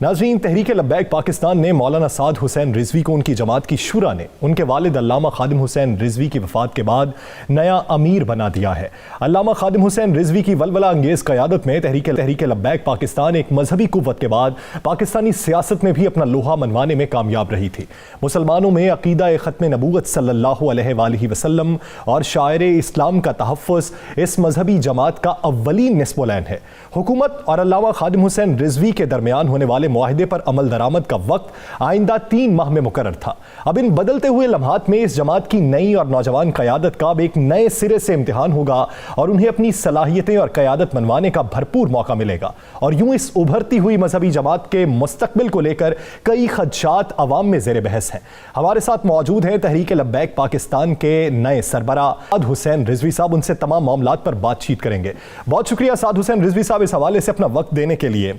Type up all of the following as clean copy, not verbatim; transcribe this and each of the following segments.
ناظرین، تحریک لبیک پاکستان نے مولانا سعد حسین رضوی کو ان کی جماعت کی شورا نے ان کے والد علامہ خادم حسین رضوی کی وفات کے بعد نیا امیر بنا دیا ہے۔ علامہ خادم حسین رضوی کی ولولہ انگیز قیادت میں تحریک لبیک پاکستان ایک مذہبی قوت کے بعد پاکستانی سیاست میں بھی اپنا لوہا منوانے میں کامیاب رہی تھی۔ مسلمانوں میں عقیدہ ختم نبوت صلی اللہ علیہ وآلہ وسلم اور شاعر اسلام کا تحفظ اس مذہبی جماعت کا اولین نصب العین ہے۔ حکومت اور علامہ خادم حسین رضوی کے درمیان ہونے والے معاہدے پر عمل درآمد کا وقت آئندہ 3 ماہ میں مقرر تھا۔ اب ان بدلتے ہوئے لمحات میں اس جماعت کی نئی اور نوجوان قیادت کا اب ایک نئے سرے سے امتحان ہوگا اور انہیں اپنی صلاحیتیں اور قیادت منوانے کا بھرپور موقع ملے گا، اور یوں اس ابھرتی ہوئی مذہبی جماعت کے مستقبل کو لے کر کئی خدشات عوام میں زیر بحث ہیں۔ ہمارے ساتھ موجود ہیں تحریک لبیک پاکستان کے نئے سربراہ سعد حسین رضوی صاحب، ان سے تمام معاملات پر بات چیت کریں گے۔ بہت شکریہ سعد حسین رضوی صاحب اس حوالے سے اپنا وقت دینے کے لیے۔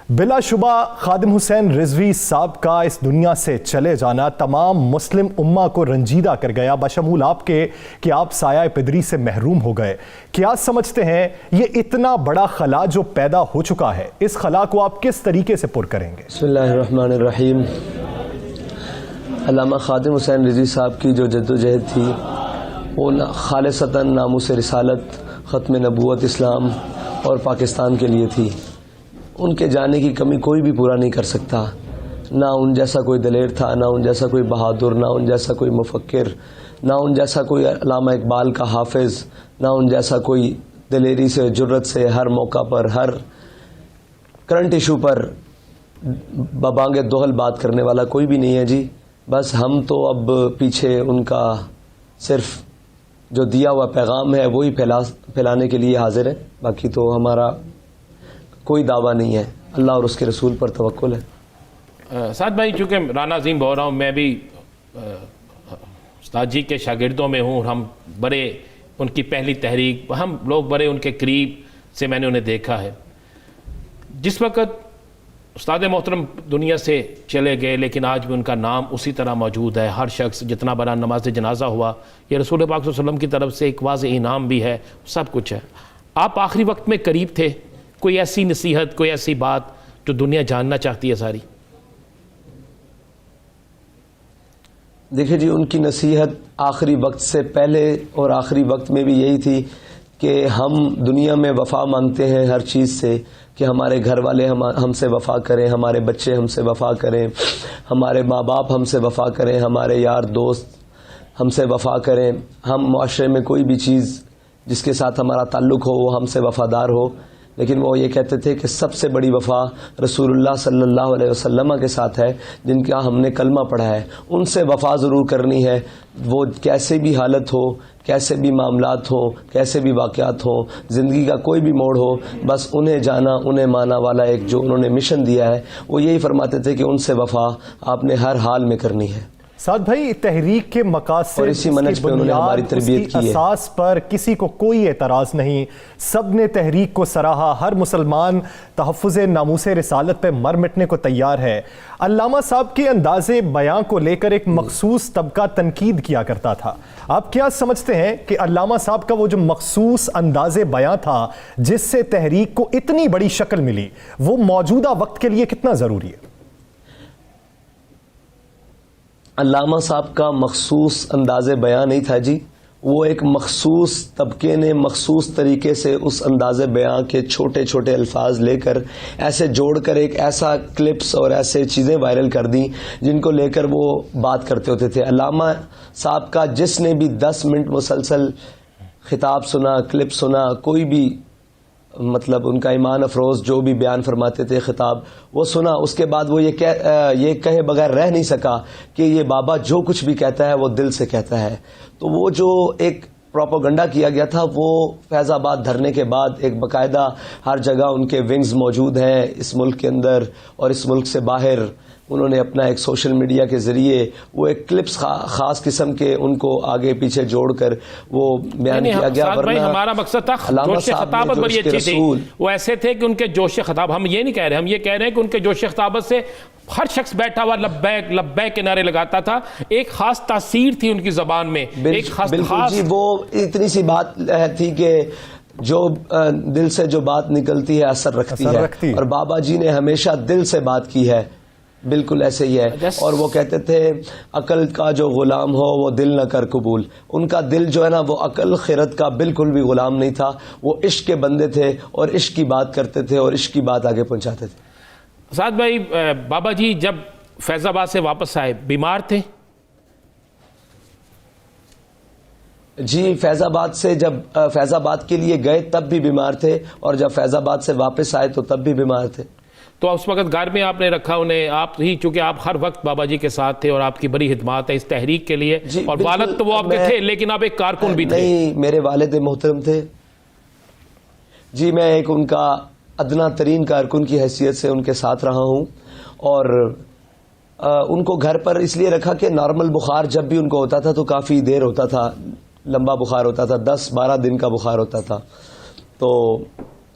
بلا شبہ خادم حسین رضوی صاحب کا اس دنیا سے چلے جانا تمام مسلم امہ کو رنجیدہ کر گیا، بشمول آپ کے کہ آپ سایہ پدری سے محروم ہو گئے۔ کیا سمجھتے ہیں یہ اتنا بڑا خلا جو پیدا ہو چکا ہے، اس خلا کو آپ کس طریقے سے پر کریں گے؟ بسم اللہ الرحمن الرحیم۔ علامہ خادم حسین رضوی صاحب کی جو جدوجہد تھی وہ خالصتاً ناموس رسالت، ختم نبوت اسلام اور پاکستان کے لیے تھی۔ ان کے جانے کی کمی کوئی بھی پورا نہیں کر سکتا، نہ ان جیسا کوئی دلیر تھا، نہ ان جیسا کوئی بہادر، نہ ان جیسا کوئی مفکر، نہ ان جیسا کوئی علامہ اقبال کا حافظ، نہ ان جیسا کوئی دلیری سے، جرت سے ہر موقع پر، ہر کرنٹ ایشو پر ببانگ دوہل بات کرنے والا کوئی بھی نہیں ہے جی۔ بس ہم تو اب پیچھے ان کا صرف جو دیا ہوا پیغام ہے وہی پھیلانے کے لیے حاضر ہے، باقی تو ہمارا کوئی دعویٰ نہیں ہے، اللہ اور اس کے رسول پر توکل ہے۔ سعد بھائی، چونکہ رانا عظیم بول رہا ہوں، میں بھی استاد جی کے شاگردوں میں ہوں، ہم بڑے ان کی پہلی تحریک، ہم لوگ بڑے ان کے قریب سے میں نے انہیں دیکھا ہے۔ جس وقت استاد محترم دنیا سے چلے گئے، لیکن آج بھی ان کا نام اسی طرح موجود ہے۔ ہر شخص جتنا بڑا نماز جنازہ ہوا، یہ رسول پاک صلی اللہ علیہ وسلم کی طرف سے ایک واضح انعام بھی ہے، سب کچھ ہے۔ آپ آخری وقت میں قریب تھے، کوئی ایسی نصیحت، کوئی ایسی بات جو دنیا جاننا چاہتی ہے ساری؟ دیکھیں جی، ان کی نصیحت آخری وقت سے پہلے اور آخری وقت میں بھی یہی تھی کہ ہم دنیا میں وفا مانگتے ہیں ہر چیز سے، کہ ہمارے گھر والے ہم سے وفا کریں، ہمارے بچے ہم سے وفا کریں، ہمارے ماں باپ ہم سے وفا کریں، ہمارے یار دوست ہم سے وفا کریں، ہم معاشرے میں کوئی بھی چیز جس کے ساتھ ہمارا تعلق ہو وہ ہم سے وفادار ہو۔ لیکن وہ یہ کہتے تھے کہ سب سے بڑی وفا رسول اللہ صلی اللہ علیہ وسلم کے ساتھ ہے، جن کا ہم نے کلمہ پڑھا ہے، ان سے وفا ضرور کرنی ہے۔ وہ کیسے بھی حالت ہو، کیسے بھی معاملات ہوں، کیسے بھی واقعات ہوں، زندگی کا کوئی بھی موڑ ہو، بس انہیں جانا، انہیں مانا والا ایک جو انہوں نے مشن دیا ہے، وہ یہی فرماتے تھے کہ ان سے وفا آپ نے ہر حال میں کرنی ہے۔ سعد بھائی، تحریک کے مقاصد اور اسی منہج پہ انہوں نے ہماری تربیت کی ہے، اساس پر کسی کو کوئی اعتراض نہیں، سب نے تحریک کو سراہا، ہر مسلمان تحفظ ناموس رسالت پہ مر مٹنے کو تیار ہے۔ علامہ صاحب کے انداز بیاں کو لے کر ایک مخصوص طبقہ تنقید کیا کرتا تھا، آپ کیا سمجھتے ہیں کہ علامہ صاحب کا وہ جو مخصوص انداز بیاں تھا جس سے تحریک کو اتنی بڑی شکل ملی، وہ موجودہ وقت کے لیے کتنا ضروری ہے؟ علامہ صاحب کا مخصوص انداز بیان نہیں تھا جی، وہ ایک مخصوص طبقے نے مخصوص طریقے سے اس انداز بیان کے چھوٹے چھوٹے الفاظ لے کر ایسے جوڑ کر ایک ایسا کلپس اور ایسے چیزیں وائرل کر دیں جن کو لے کر وہ بات کرتے ہوتے تھے۔ علامہ صاحب کا جس نے بھی 10 منٹ مسلسل خطاب سنا، کلپ سنا، کوئی بھی مطلب ان کا ایمان افروز جو بھی بیان فرماتے تھے، خطاب وہ سنا، اس کے بعد وہ یہ کہے بغیر رہ نہیں سکا کہ یہ بابا جو کچھ بھی کہتا ہے وہ دل سے کہتا ہے۔ تو وہ جو ایک پروپیگنڈا کیا گیا تھا، وہ فیض آباد دھرنے کے بعد ایک باقاعدہ ہر جگہ ان کے ونگز موجود ہیں، اس ملک کے اندر اور اس ملک سے باہر۔ انہوں نے اپنا ایک سوشل میڈیا کے ذریعے وہ ایک کلپس خاص قسم کے ان کو آگے پیچھے جوڑ کر وہ بیان کیا گیا۔ ورنہ ہمارا مقصد تھا جوش خطابت بڑی اچھی تھی، وہ ایسے تھے کہ ان کے جوش خطاب، ہم یہ نہیں کہہ رہے، ہم یہ کہہ رہے ہیں کہ ان کے جوش خطابت سے ہر شخص بیٹھا ہوا لبیک لبیک کے نعرے لگاتا تھا، ایک خاص تاثیر تھی ان کی زبان میں، ایک خاص بالکل جی۔ وہ اتنی سی بات تھی کہ جو دل سے جو بات نکلتی ہے اثر رکھتی ہے، اور بابا جی نے ہمیشہ دل سے بات کی ہے، بالکل ایسے ہی ہے. اور وہ کہتے تھے عقل کا جو غلام ہو وہ دل نہ کر قبول. ان کا دل جو ہے نا وہ عقل خرد کا بالکل بھی غلام نہیں تھا، وہ عشق کے بندے تھے اور عشق کی بات کرتے تھے اور عشق کی بات آگے پہنچاتے تھے. سعد بھائی، بابا جی جب فیض آباد سے واپس آئے بیمار تھے؟ جی، فیض آباد سے جب فیض آباد کے لیے گئے تب بھی بیمار تھے، اور جب فیض آباد سے واپس آئے تو تب بھی بیمار تھے. تو اس وقت گھر میں آپ نے رکھا انہیں، آپ ہی چونکہ آپ ہر وقت بابا جی کے ساتھ تھے اور آپ کی بڑی خدمات ہے اس تحریک کے لیے، اور والد تو وہ آپ کے تھے لیکن آپ ایک کارکن بھی تھے. نہیں، میرے والد محترم تھے جی. میں ایک ان کا ادنا ترین کارکن کی حیثیت سے ان کے ساتھ رہا ہوں، اور ان کو گھر پر اس لیے رکھا کہ نارمل بخار جب بھی ان کو ہوتا تھا تو کافی دیر ہوتا تھا، لمبا بخار ہوتا تھا، 10-12 دن کا بخار ہوتا تھا. تو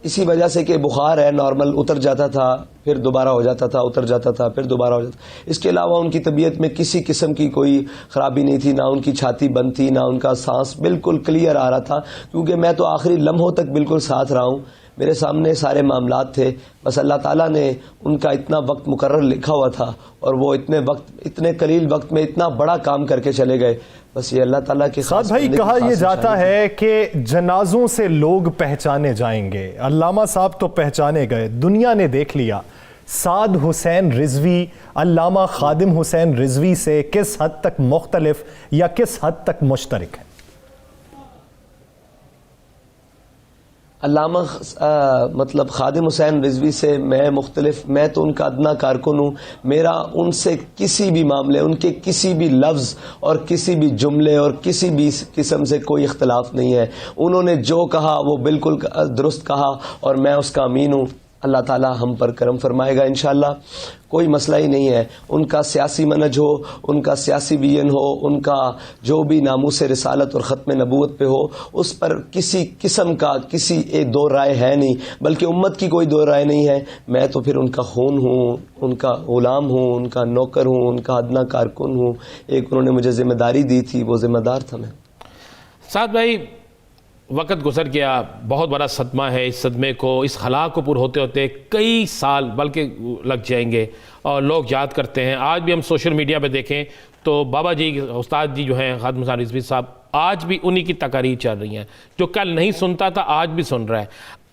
اسی وجہ سے کہ بخار ہے نارمل، اتر جاتا تھا پھر دوبارہ ہو جاتا تھا، اتر جاتا تھا پھر دوبارہ ہو جاتا. اس کے علاوہ ان کی طبیعت میں کسی قسم کی کوئی خرابی نہیں تھی، نہ ان کی چھاتی بند تھی، نہ ان کا سانس بالکل کلیئر آ رہا تھا، کیونکہ میں تو آخری لمحوں تک بالکل ساتھ رہا ہوں. میرے سامنے سارے معاملات تھے، بس اللہ تعالیٰ نے ان کا اتنا وقت مقرر لکھا ہوا تھا، اور وہ اتنے قلیل وقت میں اتنا بڑا کام کر کے چلے گئے. بس یہ اللہ تعالیٰ کے سعد بھائی، کہا یہ جاتا ہے کہ جنازوں سے لوگ پہچانے جائیں گے. علامہ صاحب تو پہچانے گئے، دنیا نے دیکھ لیا. سعد حسین رضوی علامہ خادم حسین رضوی سے کس حد تک مختلف یا کس حد تک مشترک ہے؟ علامہ مطلب خادم حسین رضوی سے میں مختلف، میں تو ان کا ادنا کارکن ہوں. میرا ان سے کسی بھی معاملے، ان کے کسی بھی لفظ اور کسی بھی جملے اور کسی بھی قسم سے کوئی اختلاف نہیں ہے. انہوں نے جو کہا وہ بالکل درست کہا، اور میں اس کا امین ہوں. اللہ تعالیٰ ہم پر کرم فرمائے گا انشاءاللہ. کوئی مسئلہ ہی نہیں ہے. ان کا سیاسی منہج ہو، ان کا سیاسی ویژن ہو، ان کا جو بھی ناموس رسالت اور ختم نبوت پہ ہو، اس پر کسی قسم کا کسی دو رائے ہے نہیں، بلکہ امت کی کوئی دو رائے نہیں ہے. میں تو پھر ان کا خون ہوں، ان کا غلام ہوں، ان کا نوکر ہوں، ان کا ادنا کارکن ہوں. ایک انہوں نے مجھے ذمہ داری دی تھی، وہ ذمہ دار تھا میں. سعد بھائی، وقت گزر گیا، بہت بڑا صدمہ ہے. اس صدمے کو، اس خلا کو پور ہوتے ہوتے کئی سال بلکہ لگ جائیں گے، اور لوگ یاد کرتے ہیں. آج بھی ہم سوشل میڈیا پہ دیکھیں تو بابا جی، استاد جی جو ہیں خادم حسین رضوی صاحب، آج بھی انہی کی تقاریر چل رہی ہیں. جو کل نہیں سنتا تھا آج بھی سن رہا ہے.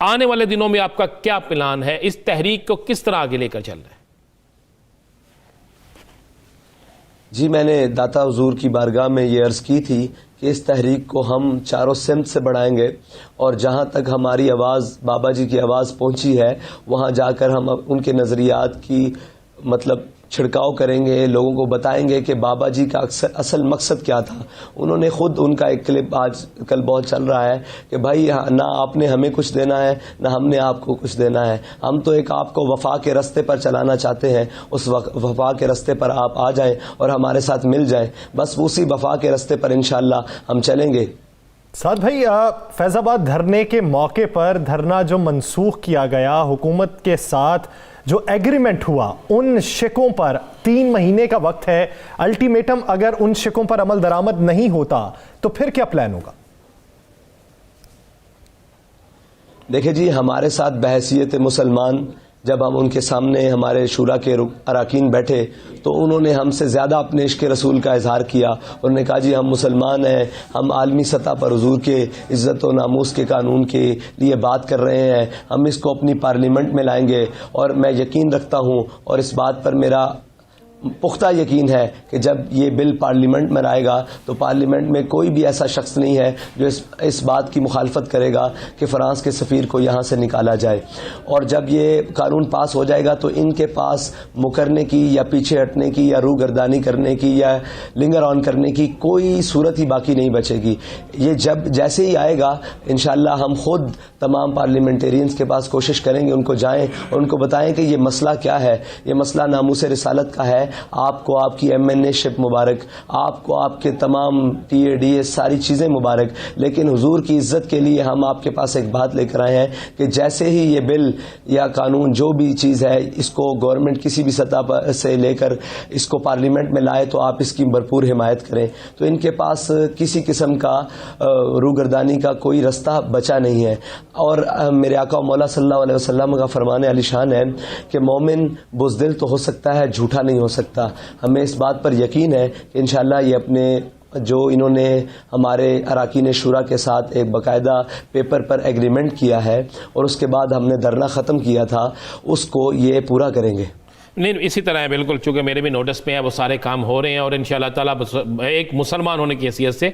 آنے والے دنوں میں آپ کا کیا پلان ہے؟ اس تحریک کو کس طرح آگے لے کر چل رہے ہیں؟ جی، میں نے داتا حضور کی بارگاہ میں یہ عرض کی تھی کہ اس تحریک کو ہم چاروں سمت سے بڑھائیں گے، اور جہاں تک ہماری آواز، بابا جی کی آواز پہنچی ہے، وہاں جا کر ہم ان کے نظریات کی مطلب چھڑکاؤ کریں گے، لوگوں کو بتائیں گے کہ بابا جی کا اصل مقصد کیا تھا. انہوں نے خود، ان کا ایک کلپ آج کل بہت چل رہا ہے کہ بھائی نہ آپ نے ہمیں کچھ دینا ہے نہ ہم نے آپ کو کچھ دینا ہے، ہم تو ایک آپ کو وفا کے رستے پر چلانا چاہتے ہیں. اس وفا کے رستے پر آپ آ جائیں اور ہمارے ساتھ مل جائیں، بس اسی وفا کے رستے پر انشاءاللہ ہم چلیں گے. سعد بھائی، فیض آباد دھرنے کے موقع پر دھرنا جو منسوخ کیا گیا، حکومت کے ساتھ جو ایگریمنٹ ہوا، ان شکوں پر 3 مہینے کا وقت ہے. الٹیمیٹم اگر ان شکوں پر عمل درآمد نہیں ہوتا تو پھر کیا پلان ہوگا؟ دیکھیں جی، ہمارے ساتھ بحیثیت مسلمان جب ہم ان کے سامنے ہمارے شورا کے اراکین بیٹھے تو انہوں نے ہم سے زیادہ اپنے عشق رسول کا اظہار کیا. انہوں نے کہا جی ہم مسلمان ہیں، ہم عالمی سطح پر حضور کے عزت و ناموس کے قانون کے لیے بات کر رہے ہیں، ہم اس کو اپنی پارلیمنٹ میں لائیں گے. اور میں یقین رکھتا ہوں، اور اس بات پر میرا پختہ یقین ہے کہ جب یہ بل پارلیمنٹ میں آئے گا تو پارلیمنٹ میں کوئی بھی ایسا شخص نہیں ہے جو اس بات کی مخالفت کرے گا کہ فرانس کے سفیر کو یہاں سے نکالا جائے. اور جب یہ قانون پاس ہو جائے گا تو ان کے پاس مکرنے کی یا پیچھے ہٹنے کی یا روگردانی کرنے کی یا لنگر آن کرنے کی کوئی صورت ہی باقی نہیں بچے گی. یہ جب جیسے ہی آئے گا انشاءاللہ ہم خود تمام پارلیمنٹیرینز کے پاس کوشش کریں گے، ان کو جائیں اور ان کو بتائیں کہ یہ مسئلہ کیا ہے. یہ مسئلہ ناموس رسالت کا ہے، آپ کو آپ کی MNA شپ مبارک، آپ کو آپ کے تمام TA DA ساری چیزیں مبارک، لیکن حضور کی عزت کے لیے ہم آپ کے پاس ایک بات لے کر آئے ہیں کہ جیسے ہی یہ بل یا قانون جو بھی چیز ہے اس کو گورنمنٹ کسی بھی سطح سے لے کر اس کو پارلیمنٹ میں لائے تو آپ اس کی بھرپور حمایت کریں. تو ان کے پاس کسی قسم کا روگردانی کا کوئی رستہ بچا نہیں ہے. اور میرے آقا مولا صلی اللہ علیہ وسلم کا فرمان علی شان ہے کہ مومن بزدل تو ہو سکتا ہے، جھوٹا نہیں ہو سکتا. ہمیں اس بات پر یقین ہے کہ انشاءاللہ یہ اپنے جو انہوں نے ہمارے اراکین شورا کے ساتھ ایک باقاعدہ پیپر پر ایگریمنٹ کیا ہے اور اس کے بعد ہم نے دھرنا ختم کیا تھا، اس کو یہ پورا کریں گے. نہیں اسی طرح ہے بالکل، چونکہ میرے بھی نوٹس پہ ہیں، وہ سارے کام ہو رہے ہیں اور انشاءاللہ تعالیٰ ایک مسلمان ہونے کی حیثیت سے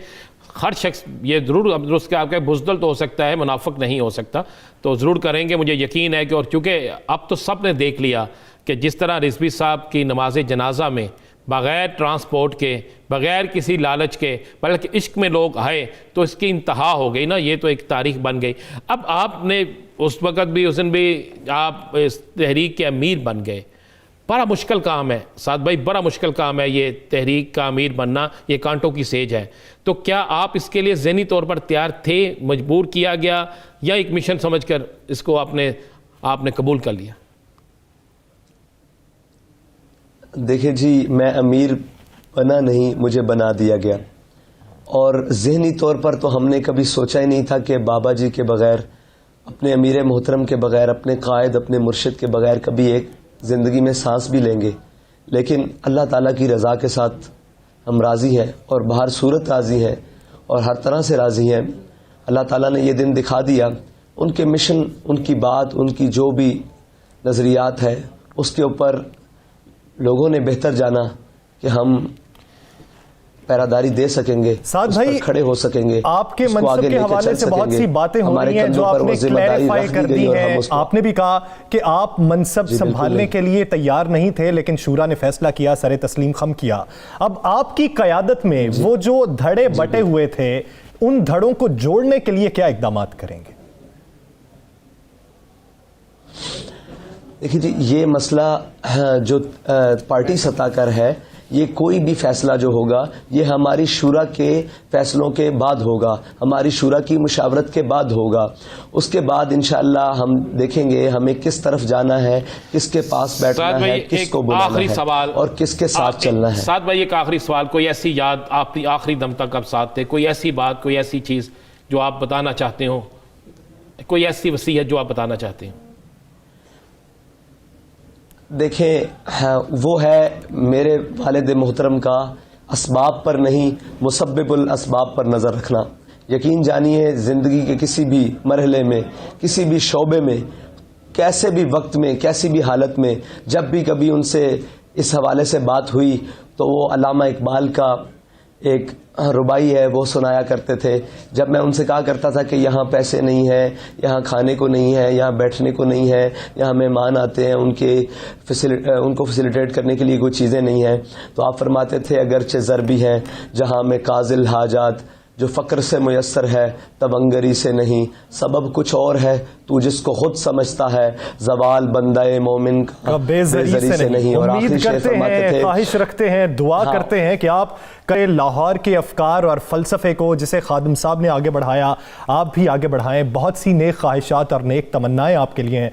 ہر شخص یہ ضرور درست کہ آپ کا بزدل تو ہو سکتا ہے، منافق نہیں ہو سکتا، تو ضرور کریں گے. مجھے یقین ہے کہ اور چونکہ اب تو سب نے دیکھ لیا کہ جس طرح رضوی صاحب کی نماز جنازہ میں بغیر ٹرانسپورٹ کے، بغیر کسی لالچ کے، بلکہ عشق میں لوگ آئے تو اس کی انتہا ہو گئی نا، یہ تو ایک تاریخ بن گئی. اب آپ نے اس وقت بھی اس دن بھی آپ اس تحریک کے امیر بن گئے. بڑا مشکل کام ہے سعد بھائی، بڑا مشکل کام ہے یہ تحریک کا امیر بننا، یہ کانٹوں کی سیج ہے. تو کیا آپ اس کے لیے ذہنی طور پر تیار تھے، مجبور کیا گیا، یا ایک مشن سمجھ کر اس کو آپ نے قبول کر لیا؟ دیکھیں جی، میں امیر بنا نہیں، مجھے بنا دیا گیا. اور ذہنی طور پر تو ہم نے کبھی سوچا ہی نہیں تھا کہ بابا جی کے بغیر، اپنے امیر محترم کے بغیر، اپنے قائد، اپنے مرشد کے بغیر کبھی ایک زندگی میں سانس بھی لیں گے. لیکن اللہ تعالیٰ کی رضا کے ساتھ ہم راضی ہیں اور بہر صورت راضی ہیں اور ہر طرح سے راضی ہیں. اللہ تعالیٰ نے یہ دن دکھا دیا. ان کے مشن، ان کی بات، ان کی جو بھی نظریات ہے، اس کے اوپر لوگوں نے بہتر جانا کہ ہم پیراداری دے سکیں گے، سعد اس بھائی پر کھڑے ہو سکیں گے، آپ کے اس کو منصب آگے کے لے کے حوالے چل سے سکیں بہت گے. سی باتیں ہو ہمارے رہی ہیں جو کندھوں آپ پر نے وہ ذمہ داری کلیریفائی رکھ کر دی گئی دی اور ہم ہیں. اس کو آپ نے بھی کہا کہ آپ منصب سنبھالنے کے لیے تیار نہیں تھے، لیکن شورا نے فیصلہ کیا، سر تسلیم خم کیا. اب آپ کی قیادت میں وہ جو دھڑے بٹے ہوئے تھے، ان دھڑوں کو جوڑنے کے لیے کیا اقدامات کریں گے؟ دیکھیے جی، یہ مسئلہ جو پارٹی سطح پر ہے، یہ کوئی بھی فیصلہ جو ہوگا یہ ہماری شورا کے فیصلوں کے بعد ہوگا، ہماری شورا کی مشاورت کے بعد ہوگا. اس کے بعد انشاءاللہ ہم دیکھیں گے ہمیں کس طرف جانا ہے، کس کے پاس بیٹھنا ہے، کس کو بلانا ہے اور کس کے ساتھ چلنا ہے. سعد بھائی ایک آخری سوال، کوئی ایسی یاد آپ کی آخری دم تک آپ ساتھ تھے، کوئی ایسی بات، کوئی ایسی چیز جو آپ بتانا چاہتے ہو، کوئی ایسی وصیت جو آپ بتانا چاہتے ہیں؟ دیکھیں، وہ ہے میرے والد محترم کا اسباب پر نہیں، مسبب الاسباب پر نظر رکھنا. یقین جانیے زندگی کے کسی بھی مرحلے میں، کسی بھی شعبے میں، کیسے بھی وقت میں، کیسی بھی حالت میں، جب بھی کبھی ان سے اس حوالے سے بات ہوئی تو وہ علامہ اقبال کا ایک ربائی ہے وہ سنایا کرتے تھے. جب میں ان سے کہا کرتا تھا کہ یہاں پیسے نہیں ہیں، یہاں کھانے کو نہیں ہے، یہاں بیٹھنے کو نہیں ہے، یہاں مہمان آتے ہیں ان کو فیسیلیٹیٹ کرنے کے لیے کوئی چیزیں نہیں ہیں، تو آپ فرماتے تھے اگرچہ زر بھی ہیں جہاں میں قاضل حاجات، جو فقر سے میسر ہے تبنگری سے نہیں، سبب کچھ اور ہے تو جس کو خود سمجھتا ہے، زوال بندہ مومن کا بے زری سے نہیں. اور امید آخری شعر کرتے فرماتے ہیں، تھے، خواہش رکھتے ہیں، دعا کرتے ہیں کہ آپ لاہور کے افکار اور فلسفے کو جسے خادم صاحب نے آگے بڑھایا، آپ بھی آگے بڑھائیں. بہت سی نیک خواہشات اور نیک تمنائیں آپ کے لیے ہیں.